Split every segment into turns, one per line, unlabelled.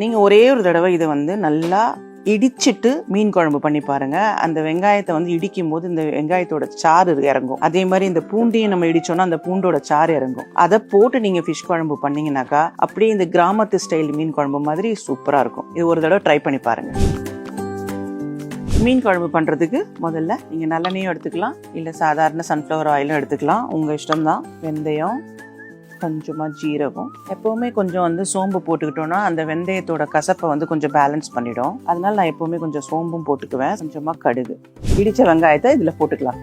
நீங்கள் ஒரே ஒரு தடவை இதை வந்து நல்லா இடிச்சிட்டு மீன் குழம்பு பண்ணி பாருங்க. அந்த வெங்காயத்தை வந்து இடிக்கும் போது இந்த வெங்காயத்தோட சாறு இறங்கும். அதே மாதிரி இந்த பூண்டையும் நம்ம இடிச்சோம்னா அந்த பூண்டோட சாறு இறங்கும். அதை போட்டு நீங்க ஃபிஷ் குழம்பு பண்ணீங்கன்னாக்கா அப்படியே இந்த கிராமத்து ஸ்டைல் மீன் குழம்பு மாதிரி சூப்பரா இருக்கும். இது ஒரு தடவை ட்ரை பண்ணி பாருங்க. மீன் குழம்பு பண்ணுறதுக்கு முதல்ல நீங்கள் நல்லெண்ணெயும் எடுத்துக்கலாம், இல்லை சாதாரண சன்ஃப்ளவர் ஆயிலும் எடுத்துக்கலாம், உங்கள் இஷ்டம்தான். வெந்தயம், கொஞ்சமாக ஜீரகம், எப்போவுமே கொஞ்சம் வந்து சோம்பு போட்டுக்கிட்டோன்னா அந்த வெந்தயத்தோட கசப்பை வந்து கொஞ்சம் பேலன்ஸ் பண்ணிடும். அதனால நான் எப்போவுமே கொஞ்சம் சோம்பும் போட்டுக்குவேன். கொஞ்சமாக கடுகு, இடித்த வெங்காயத்தை இதில் போட்டுக்கலாம்.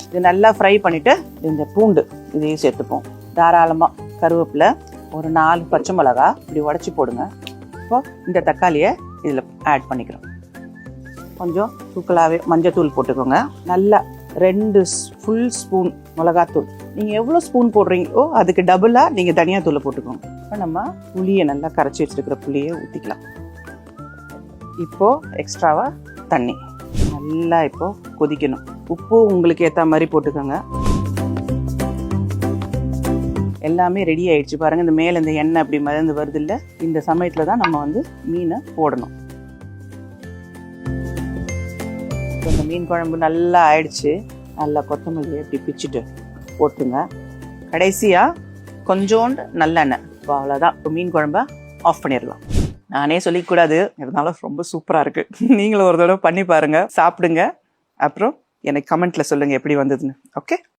இது நல்லா ஃப்ரை பண்ணிவிட்டு இந்த பூண்டு இதையும் சேர்த்துப்போம். தாராளமாக கருவேப்பிலை, ஒரு 4 பச்சை மிளகா இப்படி உடச்சி போடுங்க. இப்போ இந்த தக்காளியை இதில் ஆட் பண்ணிக்கிறோம். கொஞ்சம் தூக்கலாகவே மஞ்சத்தூள் போட்டுக்கோங்க. நல்லா 2 ஃபுல் ஸ்பூன் மிளகாத்தூள். நீங்கள் எவ்வளோ ஸ்பூன் போடுறீங்களோ அதுக்கு டபுளாக நீங்கள் தனியாத்தூளை போட்டுக்கோங்க. இப்போ நம்ம புளியை நல்லா கரைச்சி வச்சுருக்கிற புளியை ஊற்றிக்கலாம். இப்போது எக்ஸ்ட்ராவாக தண்ணி நல்லா இப்போது கொதிக்கணும். உப்பு உங்களுக்கு ஏற்ற மாதிரி போட்டுக்கோங்க. எல்லாமே ரெடி ஆயிடுச்சு பாருங்கள். இந்த மேலே இந்த எண்ணெய் அப்படி மறந்து வருது இல்லை, இந்த சமயத்தில் தான் நம்ம வந்து மீனை போடணும். இந்த மீன் குழம்பு நல்லா ஆயிடுச்சு. நல்லா கொத்தமல்லி எப்படி பிச்சுட்டு போட்டுங்க. கடைசியாக கொஞ்சோண்டு நல்லெண்ணெய். இப்போ அவ்வளோதான். இப்போ மீன் குழம்ப ஆஃப் பண்ணிடலாம். நானே சொல்லிக்கூடாது, இருந்தாலும் ரொம்ப சூப்பராக இருக்குது. நீங்களும் ஒரு தடவை பண்ணி பாருங்கள், சாப்பிடுங்க. அப்புறம் எனக்கு கமெண்ட்டில் சொல்லுங்கள் எப்படி வந்ததுன்னு. ஓகே.